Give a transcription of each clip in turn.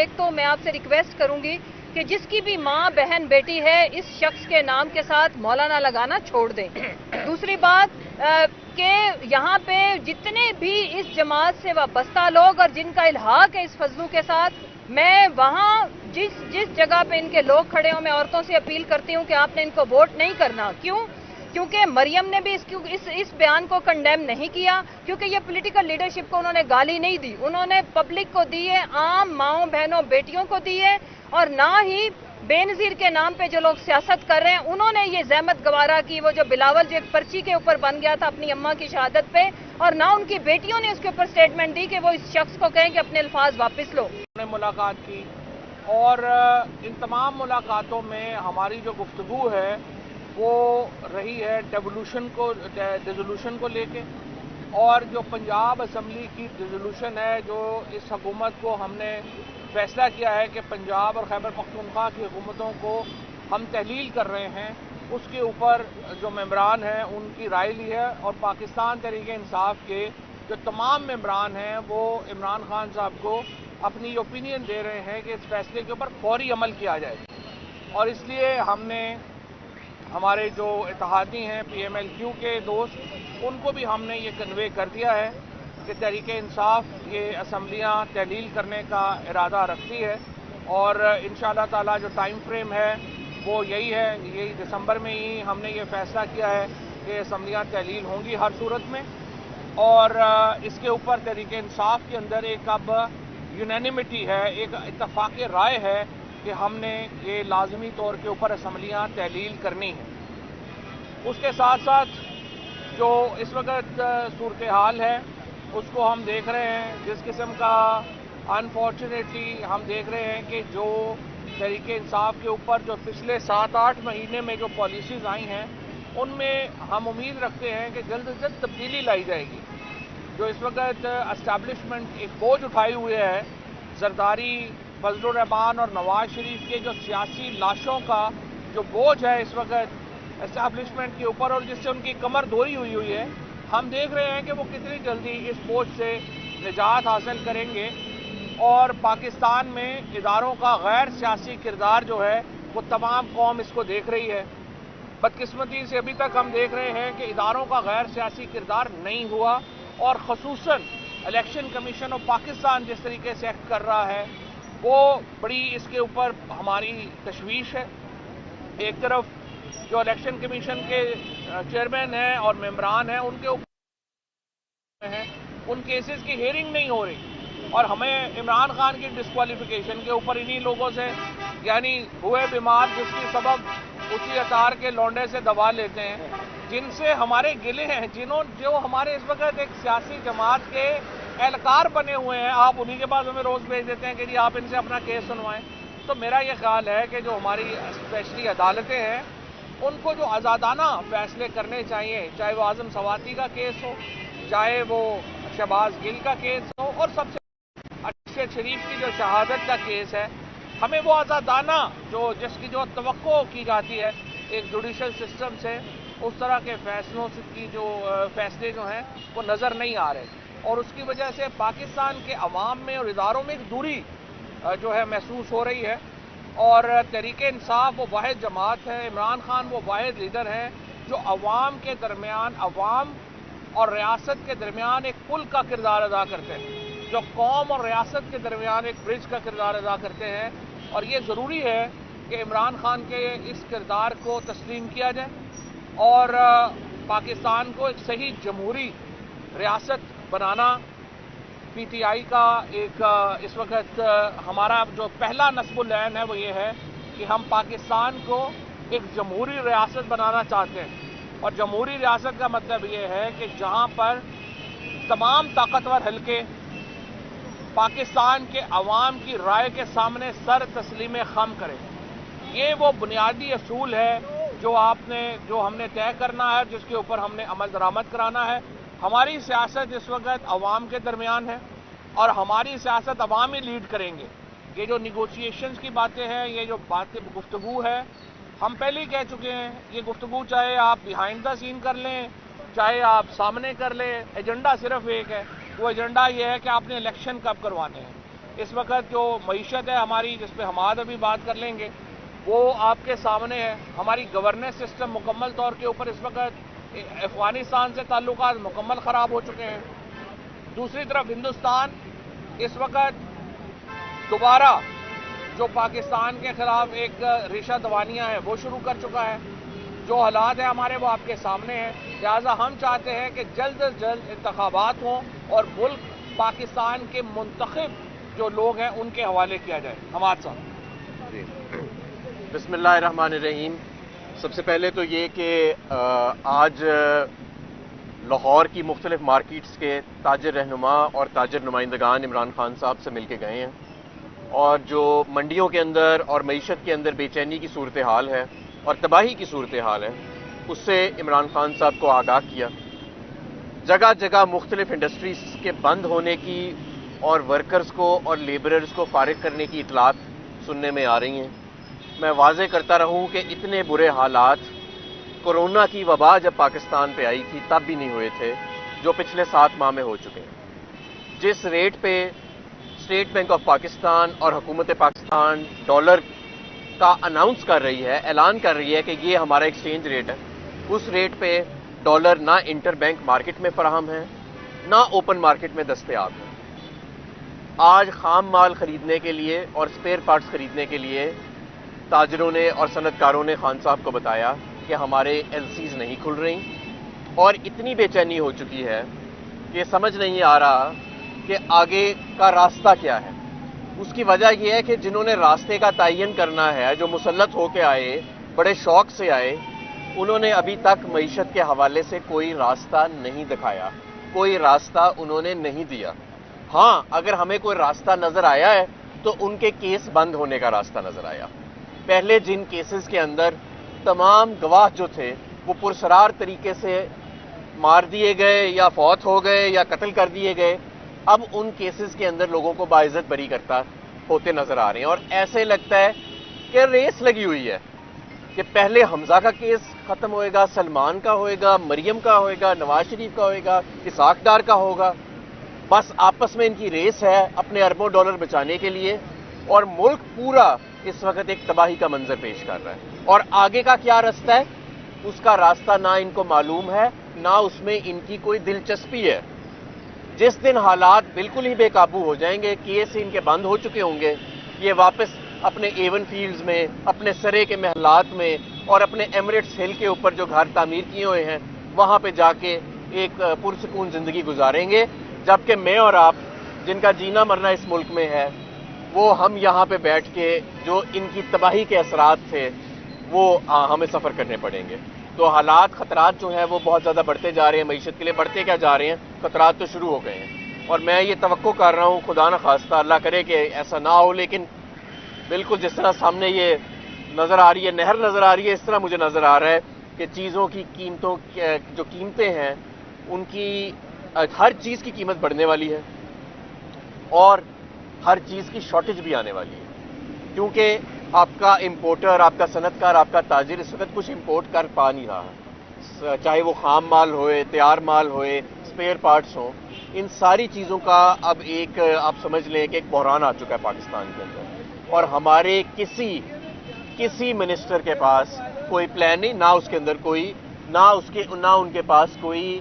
ایک تو میں آپ سے ریکویسٹ کروں گی کہ جس کی بھی ماں بہن بیٹی ہے اس شخص کے نام کے ساتھ مولانا لگانا چھوڑ دیں. دوسری بات کہ یہاں پہ جتنے بھی اس جماعت سے وابستہ لوگ اور جن کا الحاق ہے اس فضلو کے ساتھ، میں وہاں جس جگہ پہ ان کے لوگ کھڑے ہوں میں عورتوں سے اپیل کرتی ہوں کہ آپ نے ان کو ووٹ نہیں کرنا. کیوں؟ کیونکہ مریم نے بھی اس بیان کو کنڈیم نہیں کیا، کیونکہ یہ پولیٹیکل لیڈرشپ کو انہوں نے گالی نہیں دی، انہوں نے پبلک کو دی ہے، عام ماؤں بہنوں بیٹیوں کو دی ہے، اور نہ ہی بے نظیر کے نام پہ جو لوگ سیاست کر رہے ہیں انہوں نے یہ زحمت گوارا کی. وہ جو بلاول جو ایک پرچی کے اوپر بن گیا تھا اپنی اماں کی شہادت پہ، اور نہ ان کی بیٹیوں نے اس کے اوپر سٹیٹمنٹ دی کہ وہ اس شخص کو کہیں کہ اپنے الفاظ واپس لو. نے ملاقات کی اور ان تمام ملاقاتوں میں ہماری جو گفتگو ہے وہ رہی ہے ڈیزولوشن کو لے کے، اور جو پنجاب اسمبلی کی ڈیزولوشن ہے، جو اس حکومت کو ہم نے فیصلہ کیا ہے کہ پنجاب اور خیبر پختونخوا کی حکومتوں کو ہم تحلیل کر رہے ہیں، اس کے اوپر جو ممبران ہیں ان کی رائے لی ہے، اور پاکستان تحریک انصاف کے جو تمام ممبران ہیں وہ عمران خان صاحب کو اپنی اوپینین دے رہے ہیں کہ اس فیصلے کے اوپر فوری عمل کیا جائے. اور اس لیے ہم نے ہمارے جو اتحادی ہیں پی ایم ایل کیو کے دوست، ان کو بھی ہم نے یہ کنوے کر دیا ہے کہ تحریک انصاف یہ اسمبلیاں تحلیل کرنے کا ارادہ رکھتی ہے، اور انشاءاللہ تعالی جو ٹائم فریم ہے وہ یہی ہے، یہی دسمبر میں ہی ہم نے یہ فیصلہ کیا ہے کہ اسمبلیاں تحلیل ہوں گی ہر صورت میں. اور اس کے اوپر تحریک انصاف کے اندر ایک اب یونینیمٹی ہے، ایک اتفاق رائے ہے کہ ہم نے یہ لازمی طور کے اوپر اسمبلیاں تحلیل کرنی ہیں. اس کے ساتھ ساتھ جو اس وقت صورتحال ہے اس کو ہم دیکھ رہے ہیں، جس قسم کا انفارچونیٹلی ہم دیکھ رہے ہیں کہ جو تحریک انصاف کے اوپر جو پچھلے 7-8 مہینے میں جو پالیسیز آئی ہیں ان میں ہم امید رکھتے ہیں کہ جلد از جلد تبدیلی لائی جائے گی. جو اس وقت اسٹیبلشمنٹ ایک بوجھ اٹھائے ہوئے ہے، زرداری، فضل الرحمان اور نواز شریف کے جو سیاسی لاشوں کا جو بوجھ ہے اس وقت اسٹیبلشمنٹ کے اوپر، اور جس سے ان کی کمر دھوئی ہوئی ہے، ہم دیکھ رہے ہیں کہ وہ کتنی جلدی اس بوجھ سے نجات حاصل کریں گے. اور پاکستان میں اداروں کا غیر سیاسی کردار جو ہے وہ تمام قوم اس کو دیکھ رہی ہے. بدقسمتی سے ابھی تک ہم دیکھ رہے ہیں کہ اداروں کا غیر سیاسی کردار نہیں ہوا، اور خصوصاً الیکشن کمیشن آف پاکستان جس طریقے سے ایکٹ کر رہا ہے وہ بڑی اس کے اوپر ہماری تشویش ہے. ایک طرف جو الیکشن کمیشن کے چیئرمین ہیں اور ممبران ہیں ان کے اوپر ہیں، ان کیسز کی ہیئرنگ نہیں ہو رہی، اور ہمیں عمران خان کی ڈسکوالیفیکیشن کے اوپر انہی لوگوں سے، یعنی ہوئے بیمار جس کی سبب اسی اطار کے لونڈے سے دوا لیتے ہیں، جن سے ہمارے گلے ہیں، جو ہمارے اس وقت ایک سیاسی جماعت کے اہلکار بنے ہوئے ہیں، آپ انہی کے پاس ہمیں روز بھیج دیتے ہیں کہ جی آپ ان سے اپنا کیس سنوائیں. تو میرا یہ خیال ہے کہ جو ہماری اسپیشلی عدالتیں ہیں ان کو جو آزادانہ فیصلے کرنے چاہیے، چاہے وہ اعظم سواتی کا کیس ہو، چاہے وہ شہباز گل کا کیس ہو، اور سب سے ارشد شریف کی جو شہادت کا کیس ہے، ہمیں وہ آزادانہ جس کی جو توقع کی جاتی ہے ایک جوڈیشل سسٹم سے، اس طرح کے فیصلوں کی فیصلے جو ہیں وہ نظر نہیں آ رہے، اور اس کی وجہ سے پاکستان کے عوام میں اور اداروں میں ایک دوری جو ہے محسوس ہو رہی ہے. اور تحریک انصاف وہ واحد جماعت ہے، عمران خان وہ واحد لیڈر ہیں جو عوام کے درمیان، عوام اور ریاست کے درمیان ایک پل کا کردار ادا کرتے ہیں، جو قوم اور ریاست کے درمیان ایک برج کا کردار ادا کرتے ہیں. اور یہ ضروری ہے کہ عمران خان کے اس کردار کو تسلیم کیا جائے اور پاکستان کو ایک صحیح جمہوری ریاست بنانا پی ٹی آئی کا ایک اس وقت ہمارا جو پہلا نصب العین ہے وہ یہ ہے کہ ہم پاکستان کو ایک جمہوری ریاست بنانا چاہتے ہیں. اور جمہوری ریاست کا مطلب یہ ہے کہ جہاں پر تمام طاقتور حلقے پاکستان کے عوام کی رائے کے سامنے سر تسلیم خم کریں. یہ وہ بنیادی اصول ہے جو ہم نے طے کرنا ہے، جس کے اوپر ہم نے عمل درآمد کرانا ہے. ہماری سیاست اس وقت عوام کے درمیان ہے اور ہماری سیاست عوام ہی لیڈ کریں گے. یہ جو نیگوشیشنز کی باتیں ہیں، یہ جو گفتگو ہے، ہم پہلے ہی کہہ چکے ہیں، یہ گفتگو چاہے آپ بیہائنڈ دا سین کر لیں، چاہے آپ سامنے کر لیں، ایجنڈا صرف ایک ہے. وہ ایجنڈا یہ ہے کہ آپ نے الیکشن کب کروانے ہیں. اس وقت جو معیشت ہے ہماری، جس پہ حماد ابھی بات کر لیں گے، وہ آپ کے سامنے ہے. ہماری گورننس سسٹم مکمل طور کے اوپر اس وقت افغانستان سے تعلقات مکمل خراب ہو چکے ہیں. دوسری طرف ہندوستان اس وقت دوبارہ جو پاکستان کے خلاف ایک ریشہ دوانیاں ہیں وہ شروع کر چکا ہے. جو حالات ہیں ہمارے وہ آپ کے سامنے ہیں. لہٰذا ہم چاہتے ہیں کہ جلد از جلد انتخابات ہوں اور ملک پاکستان کے منتخب جو لوگ ہیں ان کے حوالے کیا جائے. حماد صاحب. جی بسم اللہ الرحمن الرحیم. سب سے پہلے تو یہ کہ آج لاہور کی مختلف مارکیٹس کے تاجر رہنما اور تاجر نمائندگان عمران خان صاحب سے مل کے گئے ہیں، اور جو منڈیوں کے اندر اور معیشت کے اندر بے چینی کی صورتحال ہے اور تباہی کی صورتحال ہے اس سے عمران خان صاحب کو آگاہ کیا. جگہ جگہ مختلف انڈسٹریز کے بند ہونے کی اور ورکرز کو اور لیبررز کو فارغ کرنے کی اطلاعات سننے میں آ رہی ہیں. میں واضح کرتا رہوں کہ اتنے برے حالات کورونا کی وبا جب پاکستان پہ آئی تھی تب بھی نہیں ہوئے تھے جو پچھلے 7 ماہ میں ہو چکے ہیں. جس ریٹ پہ اسٹیٹ بینک آف پاکستان اور حکومت پاکستان ڈالر کا اناؤنس کر رہی ہے، اعلان کر رہی ہے کہ یہ ہمارا ایکسچینج ریٹ ہے، اس ریٹ پہ ڈالر نہ انٹر بینک مارکیٹ میں فراہم ہے نہ اوپن مارکیٹ میں دستیاب ہے. آج خام مال خریدنے کے لیے اور اسپیئر پارٹس خریدنے کے لیے تاجروں نے اور صنعت کاروں نے خان صاحب کو بتایا کہ ہمارے ایل سیز نہیں کھل رہی، اور اتنی بے چینی ہو چکی ہے کہ سمجھ نہیں آ رہا کہ آگے کا راستہ کیا ہے. اس کی وجہ یہ ہے کہ جنہوں نے راستے کا تعین کرنا ہے، جو مسلط ہو کے آئے، بڑے شوق سے آئے، انہوں نے ابھی تک معیشت کے حوالے سے کوئی راستہ نہیں دکھایا، کوئی راستہ انہوں نے نہیں دیا. ہاں اگر ہمیں کوئی راستہ نظر آیا ہے تو ان کے کیس بند ہونے کا راستہ نظر آیا. پہلے جن کیسز کے اندر تمام گواہ جو تھے وہ پرسرار طریقے سے مار دیے گئے یا فوت ہو گئے یا قتل کر دیے گئے، اب ان کیسز کے اندر لوگوں کو باعزت بری کرتا ہوتے نظر آ رہے ہیں. اور ایسے لگتا ہے کہ ریس لگی ہوئی ہے کہ پہلے حمزہ کا کیس ختم ہوئے گا، سلمان کا ہوئے گا، مریم کا ہوئے گا، نواز شریف کا ہوئے گا، اسحاق ڈار کا ہوگا. بس آپس میں ان کی ریس ہے اپنے اربوں ڈالر بچانے کے لیے، اور ملک پورا اس وقت ایک تباہی کا منظر پیش کر رہا ہے. اور آگے کا کیا راستہ ہے اس کا راستہ نہ ان کو معلوم ہے نہ اس میں ان کی کوئی دلچسپی ہے. جس دن حالات بالکل ہی بے قابو ہو جائیں گے، کیس ان کے بند ہو چکے ہوں گے، یہ واپس اپنے ایون فیلڈز میں، اپنے سرے کے محلات میں اور اپنے ایمریٹس ہل کے اوپر جو گھر تعمیر کیے ہوئے ہیں وہاں پہ جا کے ایک پرسکون زندگی گزاریں گے. جبکہ میں اور آپ جن کا جینا مرنا اس ملک میں ہے، وہ ہم یہاں پہ بیٹھ کے جو ان کی تباہی کے اثرات تھے وہ ہمیں سفر کرنے پڑیں گے. تو حالات، خطرات جو ہیں وہ بہت زیادہ بڑھتے جا رہے ہیں. معیشت کے لیے بڑھتے کیا جا رہے ہیں، خطرات تو شروع ہو گئے ہیں. اور میں یہ توقع کر رہا ہوں، خدا نہ خواستہ اللہ کرے کہ ایسا نہ ہو، لیکن بالکل جس طرح سامنے یہ نظر آ رہی ہے، نہر نظر آ رہی ہے، اس طرح مجھے نظر آ رہا ہے کہ چیزوں کی قیمتوں جو قیمتیں ہیں ان کی ہر چیز کی قیمت بڑھنے والی ہے اور ہر چیز کی شارٹیج بھی آنے والی ہے. کیونکہ آپ کا امپورٹر، آپ کا صنعت کار، آپ کا تاجر اس وقت کچھ امپورٹ کر پا نہیں رہا، چاہے وہ خام مال ہوئے، تیار مال ہوئے، اسپیئر پارٹس ہوں. ان ساری چیزوں کا اب ایک آپ سمجھ لیں کہ ایک بحران آ چکا ہے پاکستان کے اندر، اور ہمارے کسی منسٹر کے پاس کوئی پلان نہیں، نہ اس کے اندر کوئی نہ ان کے پاس کوئی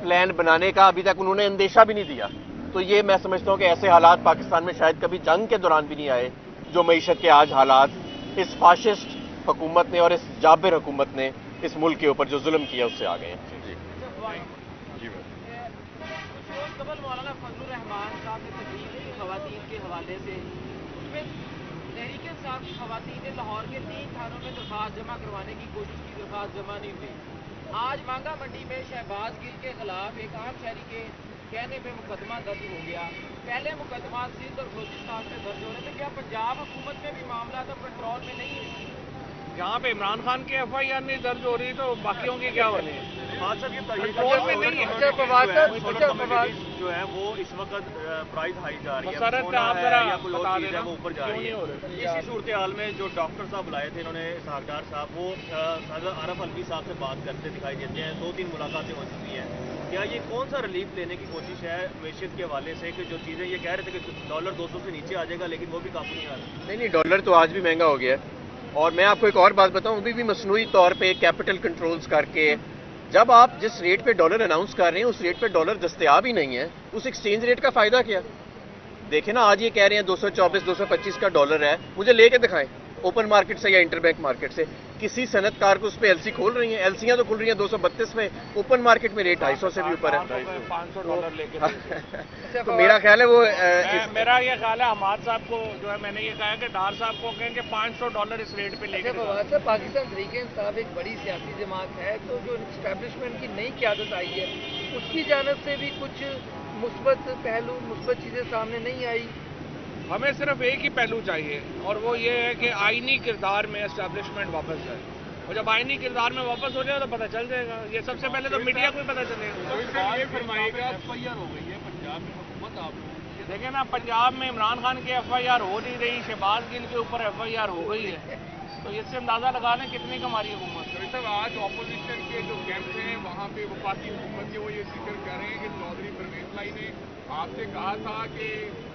پلان بنانے کا ابھی تک انہوں نے اندیشہ بھی نہیں دیا. تو یہ میں سمجھتا ہوں کہ ایسے حالات پاکستان میں شاید کبھی جنگ کے دوران بھی نہیں آئے جو معیشت کے آج حالات اس فاشسٹ حکومت نے اور اس جابر حکومت نے اس ملک کے اوپر جو ظلم کیا اس سے آ گئے ہیں. جی قبل مولانا فضل الرحمان صاحب نے تقریر کی خواتین کے حوالے سے، اس میں تحریک انصاف کی خواتین نے لاہور کے 3 تھانوں میں درخواست جمع کروانے کی کوشش کی، درخواست جمع نہیں ہوئی. آج مانگا منڈی میں شہباز گل کے خلاف ایک عام شہری کے کہنے پہ مقدمہ درج ہو گیا. پہلے مقدمات سندھ اور بلوچستان میں درج ہو رہے تھے، کیا پنجاب حکومت میں بھی معاملات اب کنٹرول میں نہیں ہے؟ جہاں پہ عمران خان کی ایف آئی آر نہیں درج ہو رہی تو باقیوں کی کیا بنی ہے؟ کنٹرول میں نہیں ہے. جو ہے وہ اس وقت پرائز ہائی جا رہی ہے، مسرت سونا آپ ہے ذرا یا کوئی اور بتا چیز ہے دینا وہ اوپر جا کیوں رہی نہیں ہو ہے. رہی؟ اسی صورتحال میں جو ڈاکٹر صاحب بلائے تھے انہوں نے، اسحاق ڈار صاحب، وہ حضرت عارف الوی صاحب سے بات کرتے دکھائی دیتے ہیں. 2-3 ملاقاتیں ہو چکی ہیں. کیا یہ کون سا ریلیف لینے کی کوشش ہے معیشت کے حوالے سے کہ جو چیزیں یہ کہہ رہے تھے کہ ڈالر 200 سے نیچے آ جائے گا لیکن وہ بھی قابو نہیں آ رہا؟ نہیں ڈالر تو آج بھی مہنگا ہو گیا ہے. اور میں آپ کو ایک اور بات بتاؤں, ابھی بھی مصنوعی طور پہ کیپٹل کنٹرولز کر کے جب آپ جس ریٹ پہ ڈالر اناؤنس کر رہے ہیں اس ریٹ پہ ڈالر دستیاب ہی نہیں ہے, اس ایکسچینج ریٹ کا فائدہ کیا؟ دیکھیں نا, آج یہ کہہ رہے ہیں 224 225 کا ڈالر ہے, مجھے لے کے دکھائیں اوپن مارکیٹ سے یا انٹر بینک مارکیٹ سے. کسی صنعت کار کو اس پہ ایل سی کھول رہی ہیں, ایل سیاں تو کھل رہی ہیں 232 میں, اوپن مارکیٹ میں ریٹ 250 سے بھی اوپر ہے. $500 لے کے تو میرا خیال ہے وہ میرا یہ خیال ہے حماد صاحب کو جو ہے میں نے یہ کہا کہ ڈار صاحب کو کہیں کہ $500 اس ریٹ پہ لے کے پاکستان تحریک انصاف ایک بڑی سیاسی جماعت ہے, تو جو اسٹیبلشمنٹ کی نئی قیادت آئی ہے اس کی جانب سے بھی کچھ مثبت پہلو, مثبت چیزیں سامنے نہیں آئی. ہمیں صرف ایک ہی پہلو چاہیے اور وہ یہ ہے کہ آئینی کردار میں اسٹیبلشمنٹ واپس ہے, اور جب آئینی کردار میں واپس ہو جائے تو پتہ چل جائے گا. یہ سب سے پہلے تو میڈیا کو ہی پتہ چلے گا. یہ فرمائے گا FIR ہو گئی ہے پنجاب میں حکومت, آپ دیکھیں نا پنجاب میں عمران خان کی FIR ہو نہیں رہی, شہباز گل کے اوپر FIR ہو گئی ہے, تو اس سے اندازہ لگا لیں کتنی کماری حکومت. صاحب آج اپوزیشن کے جو کیمپ ہیں وہاں پہ وفاقی حکومت کے وہ یہ ذکر کر رہے ہیں کہ چودھری پرویز لائی نے آپ سے کہا تھا کہ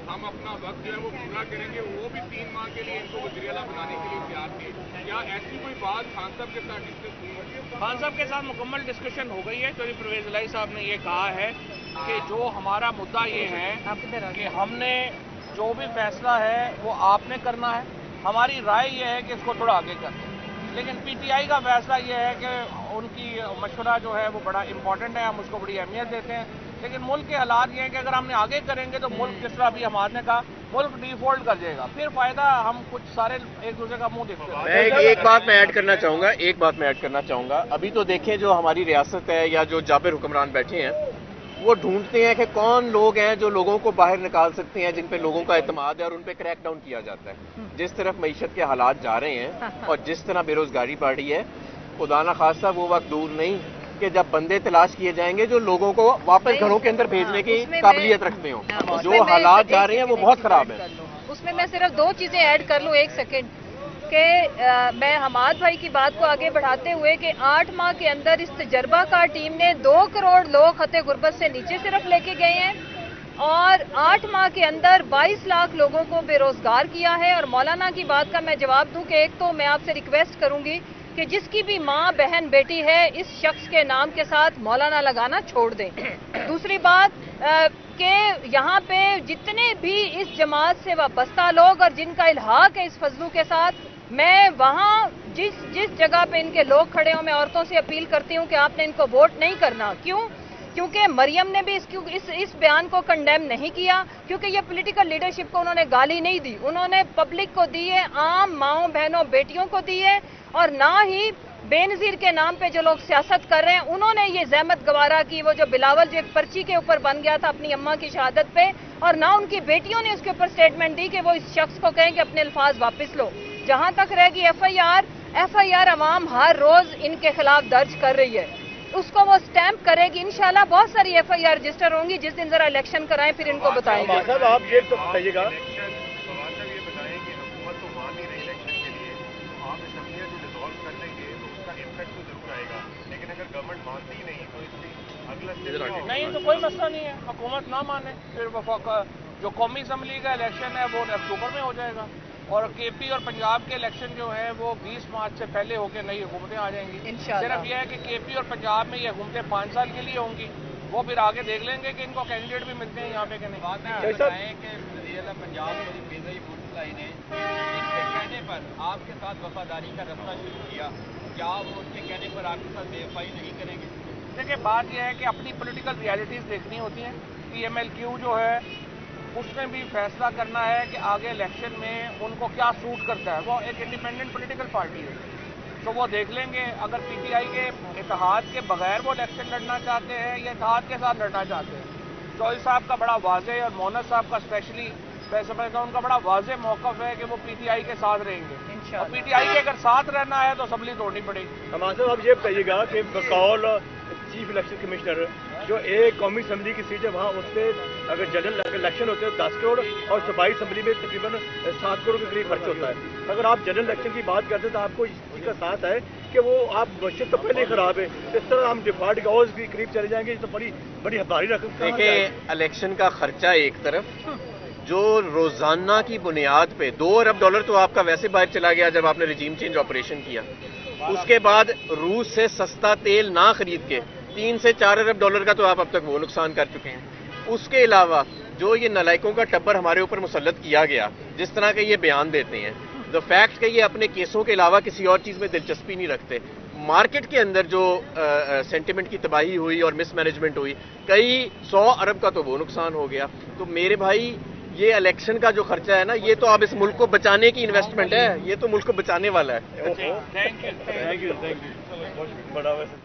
ہم اپنا وقت جو ہے وہ پورا کریں گے, وہ بھی 3 ماہ کے لیے ان کو وزیر اعلیٰ بنانے کے لیے تیار تھے. کیا ایسی کوئی بات خان صاحب کے ساتھ ڈسکس ہوئی؟ خان صاحب کے ساتھ مکمل ڈسکشن ہو گئی ہے. چودھری پرویز الہی صاحب نے یہ کہا ہے کہ جو ہمارا مدعا یہ ہے کہ ہم نے جو بھی فیصلہ ہے وہ آپ نے کرنا ہے, ہماری رائے یہ ہے کہ اس کو تھوڑا آگے کریں. لیکن PTI کا فیصلہ یہ ہے کہ ان کی مشورہ جو ہے وہ بڑا امپورٹنٹ ہے, ہم اس کو بڑی اہمیت دیتے ہیں. لیکن ملک کے حالات یہ ہیں کہ اگر ہم نے آگے کریں گے تو ملک جس طرح بھی ہمارے نے کہا ملک ڈیفالٹ کر جائے گا, پھر فائدہ ہم کچھ سارے ایک دوسرے کا منہ دیکھتے ہیں. میں ایک بات میں ایڈ کرنا چاہوں گا, ابھی تو دیکھیں جو ہماری ریاست ہے یا جو جابر حکمران بیٹھے ہیں وہ ڈھونڈتے ہیں کہ کون لوگ ہیں جو لوگوں کو باہر نکال سکتے ہیں, جن پہ لوگوں کا اعتماد ہے اور ان پہ کریک ڈاؤن کیا جاتا ہے. جس طرف معیشت کے حالات جا رہے ہیں اور جس طرح بے روزگاری بڑھ رہی ہے, خدا نہ خواستہ وہ وقت دور نہیں کہ جب بندے تلاش کیے جائیں گے جو لوگوں کو واپس گھروں کے اندر بھیجنے کی قابلیت رکھتے ہوں. جو حالات جا رہے ہیں وہ بہت خراب ہیں. اس میں صرف 2 چیزیں ایڈ کر لوں 1 سیکنڈ کہ میں حماد بھائی کی بات کو آگے بڑھاتے ہوئے کہ 8 ماہ کے اندر اس تجربہ کار ٹیم نے 2 کروڑ لوگ خط غربت سے نیچے صرف لے کے گئے ہیں, اور 8 ماہ کے اندر 22 لاکھ لوگوں کو بے روزگار کیا ہے. اور مولانا کی بات کا میں جواب دوں کہ ایک تو میں آپ سے ریکویسٹ کروں گی کہ جس کی بھی ماں بہن بیٹی ہے اس شخص کے نام کے ساتھ مولانا لگانا چھوڑ دیں. دوسری بات کہ یہاں پہ جتنے بھی اس جماعت سے وابستہ لوگ اور جن کا الحاق ہے اس فضلو کے ساتھ, میں وہاں جس جگہ پہ ان کے لوگ کھڑے ہوں میں عورتوں سے اپیل کرتی ہوں کہ آپ نے ان کو ووٹ نہیں کرنا. کیوں؟ کیونکہ مریم نے بھی اس بیان کو کنڈیم نہیں کیا, کیونکہ یہ پولیٹیکل لیڈرشپ کو انہوں نے گالی نہیں دی, انہوں نے پبلک کو دی ہے, عام ماؤں بہنوں بیٹیوں کو دی ہے, اور نہ ہی بے نظیر کے نام پہ جو لوگ سیاست کر رہے ہیں انہوں نے یہ زحمت گوارا کی. وہ جو بلاول جو ایک پرچی کے اوپر بن گیا تھا اپنی اماں کی شہادت پہ, اور نہ ان کی بیٹیوں نے اس کے اوپر سٹیٹمنٹ دی کہ وہ اس شخص کو کہیں کہ اپنے الفاظ واپس لو. جہاں تک رہ گی FIR عوام ہر روز ان کے خلاف درج کر رہی ہے, اس کو وہ سٹیمپ کرے گی. انشاءاللہ بہت ساری FIR رجسٹر ہوں گی, جس دن ذرا الیکشن کرائیں پھر ان کو بتائیں گے. صاحب آپ یہ تو بتائیے گا یہ بتائیں کہ حکومت تو مان نہیں رہی الیکشن کے لیے, آپ اسمبلیاں جو ڈیزالو کر لیں گے تو اس کا امپیکٹ تو ضرور آئے گا, لیکن اگر گورنمنٹ مانتی ہی نہیں تو اس کی اگلا نہیں تو کوئی مسئلہ نہیں ہے, حکومت نہ مانے پھر جو قومی اسمبلی کا الیکشن ہے وہ اکتوبر میں ہو جائے گا, اور KP اور پنجاب کے الیکشن جو ہیں وہ 20 مارچ سے پہلے ہو کے نئی حکومتیں آ جائیں گی. صرف یہ ہے کہ KP اور پنجاب میں یہ حکومتیں 5 سال کے لیے ہوں گی, وہ پھر آگے دیکھ لیں گے کہ ان کو کینڈیڈیٹ بھی ملتے ہیں یہاں پہ کہ نہیں. بات ہے کہ وزیر اعلیٰ پنجاب میری بھٹائی نے ان کے کہنے پر آپ کے ساتھ وفاداری کا رستہ شروع کیا, کیا وہ ان کے کہنے پر آپ کے ساتھ BFI نہیں کریں گے؟ دیکھیں بات یہ ہے کہ اپنی پولیٹیکل ریالٹیز دیکھنی ہوتی ہیں. PMLQ جو ہے اس نے بھی فیصلہ کرنا ہے کہ آگے الیکشن میں ان کو کیا سوٹ کرتا ہے. وہ ایک انڈیپینڈنٹ پولیٹیکل پارٹی ہے, تو وہ دیکھ لیں گے. اگر PTI کے اتحاد کے بغیر وہ الیکشن لڑنا چاہتے ہیں یا اتحاد کے ساتھ لڑنا چاہتے ہیں. چوہدری صاحب کا بڑا واضح اور مونس صاحب کا اسپیشلی میں سمجھتا ہوں ان کا بڑا واضح موقف ہے کہ وہ PTI کے ساتھ رہیں گے, اور PTI کے اگر ساتھ رہنا ہے تو اسمبلی توڑنی پڑے گی. حماد صاحب آپ یہ بتائیے گا کہ بقول چیف الیکشن کمشنر جو ایک قومی اسمبلی کی سیٹ ہے وہاں اس پہ اگر جنرل الیکشن ہوتے ہیں 10 کروڑ اور صوبائی اسمبلی میں تقریباً 7 کروڑ کے قریب خرچ ہوتا ہے. اگر آپ جنرل الیکشن کی بات کرتے ہیں تو آپ کو اس چیز کا ساتھ ہے کہ وہ آپ بجٹ تو پہلے ہی خراب ہے، اس طرح ہم ڈیفالٹ کے اور بھی قریب چلے جائیں گے تو بڑی بڑی بھاری رقم. دیکھیں الیکشن کا خرچہ ایک طرف، جو روزانہ کی بنیاد پہ $2 ارب تو آپ کا ویسے باہر چلا گیا جب آپ نے رجیم چینج آپریشن کیا. اس کے بعد روس سے سستا تیل نہ خرید کے $3 سے $4 ارب کا تو آپ اب تک وہ نقصان کر چکے ہیں. اس کے علاوہ جو یہ نالائکوں کا ٹبر ہمارے اوپر مسلط کیا گیا، جس طرح کے یہ بیان دیتے ہیں، دا فیکٹ کہ یہ اپنے کیسوں کے علاوہ کسی اور چیز میں دلچسپی نہیں رکھتے. مارکیٹ کے اندر جو سینٹیمنٹ کی تباہی ہوئی اور مس مینجمنٹ ہوئی، کئی 100 ارب کا تو وہ نقصان ہو گیا. تو میرے بھائی یہ الیکشن کا جو خرچہ ہے نا، یہ تو اب اس ملک کو بچانے کی انویسٹمنٹ ہے، یہ تو ملک کو بچانے والا ہے. تھینک یو بڑا ویسے